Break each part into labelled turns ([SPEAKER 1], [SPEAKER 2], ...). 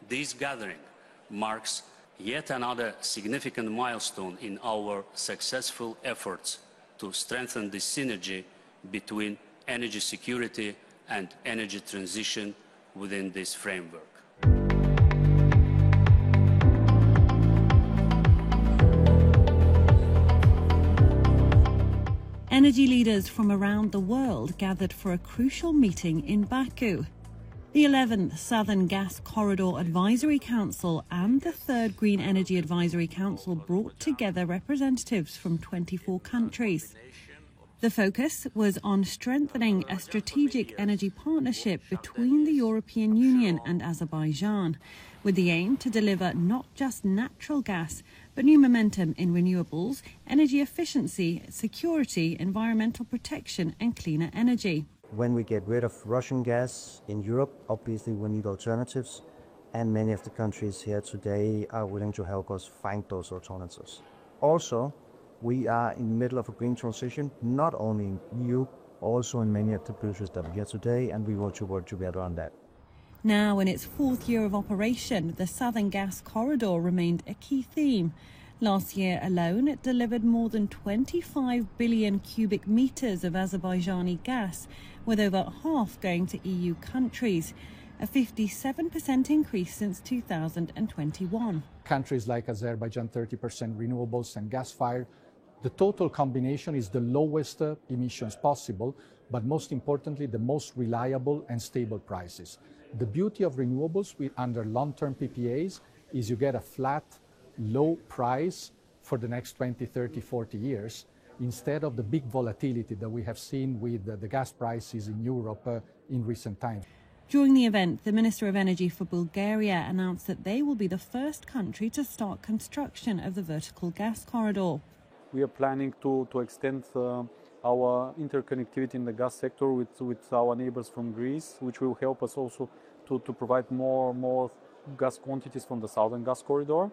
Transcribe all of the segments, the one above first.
[SPEAKER 1] This gathering marks yet another significant milestone in our successful efforts to strengthen the synergy between energy security and energy transition within this framework.
[SPEAKER 2] Energy leaders from around the world gathered for a crucial meeting in Baku. The 11th Southern Gas Corridor Advisory Council and the 3rd Green Energy Advisory Council brought together representatives from 24 countries. The focus was on strengthening a strategic energy partnership between the European Union and Azerbaijan, with the aim to deliver not just natural gas, but new momentum in renewables, energy efficiency, security, environmental protection and cleaner energy.
[SPEAKER 3] When we get rid of Russian gas in Europe, obviously we need alternatives, and many of the countries here today are willing to help us find those alternatives. Also, we are in the middle of a green transition, not only in EU, also in many of the producers that are here today, and we want to work together on that.
[SPEAKER 2] Now, in its 4th year of operation, the Southern Gas Corridor remained a key theme. Last year alone, it delivered more than 25 billion cubic meters of Azerbaijani gas, with over half going to EU countries, a 57% increase since 2021.
[SPEAKER 4] Countries like Azerbaijan, 30% renewables and gas-fired. The total combination is the lowest emissions possible, but most importantly, the most reliable and stable prices. The beauty of renewables under long-term PPAs is you get a flat, low price for the next 20, 30, 40 years, instead of the big volatility that we have seen with the gas prices in Europe in recent times.
[SPEAKER 2] During the event, the Minister of Energy for Bulgaria announced that they will be the first country to start construction of the vertical gas corridor.
[SPEAKER 5] We are planning to extend our interconnectivity in the gas sector with our neighbors from Greece, which will help us also to provide more gas quantities from the Southern Gas Corridor.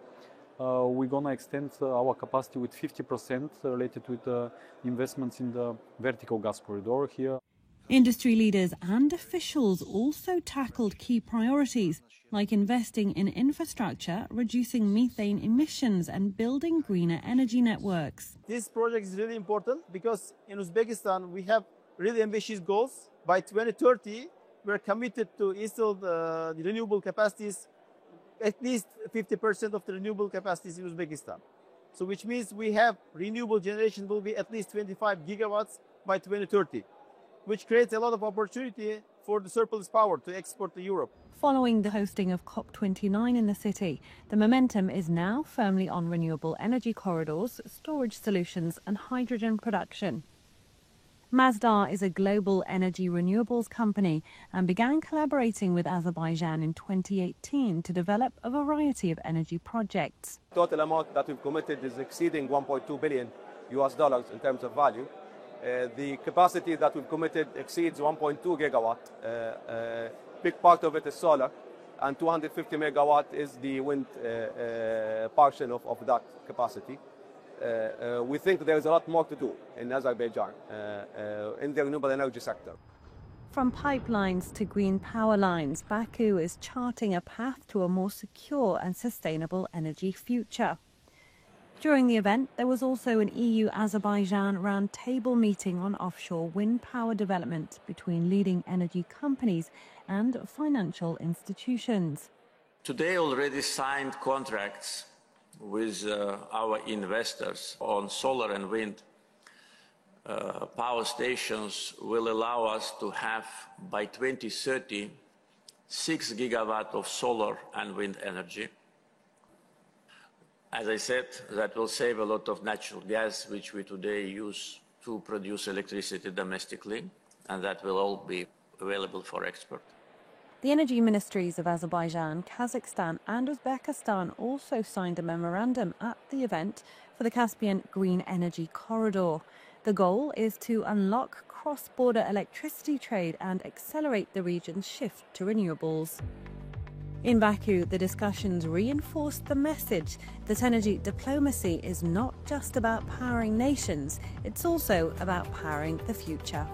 [SPEAKER 5] We're going to extend our capacity with 50% related with investments in the vertical gas corridor here.
[SPEAKER 2] Industry leaders and officials also tackled key priorities, like investing in infrastructure, reducing methane emissions and building greener energy networks.
[SPEAKER 6] This project is really important because in Uzbekistan we have really ambitious goals. By 2030, we're committed to install the renewable capacities, at least 50% of the renewable capacities in Uzbekistan. So which means we have renewable generation will be at least 25 gigawatts by 2030. Which creates a lot of opportunity for the surplus power to export to Europe.
[SPEAKER 2] Following the hosting of COP29 in the city, the momentum is now firmly on renewable energy corridors, storage solutions and hydrogen production. Masdar is a global energy renewables company and began collaborating with Azerbaijan in 2018 to develop a variety of energy projects.
[SPEAKER 7] Total amount that we've committed is exceeding $1.2 billion in terms of value. The capacity that we've committed exceeds 1.2 gigawatt. Big part of it is solar, and 250 megawatt is the wind portion of that capacity. We think there is a lot more to do in Azerbaijan in the renewable energy sector.
[SPEAKER 2] From pipelines to green power lines, Baku is charting a path to a more secure and sustainable energy future. During the event, there was also an EU-Azerbaijan roundtable meeting on offshore wind power development between leading energy companies and financial institutions.
[SPEAKER 8] Today already signed contracts with our investors on solar and wind power stations will allow us to have by 2030 6 gigawatt of solar and wind energy. As I said, that will save a lot of natural gas, which we today use to produce electricity domestically, and that will all be available for export.
[SPEAKER 2] The energy ministries of Azerbaijan, Kazakhstan and Uzbekistan also signed a memorandum at the event for the Caspian Green Energy Corridor. The goal is to unlock cross-border electricity trade and accelerate the region's shift to renewables. In Baku, the discussions reinforced the message that energy diplomacy is not just about powering nations, it's also about powering the future.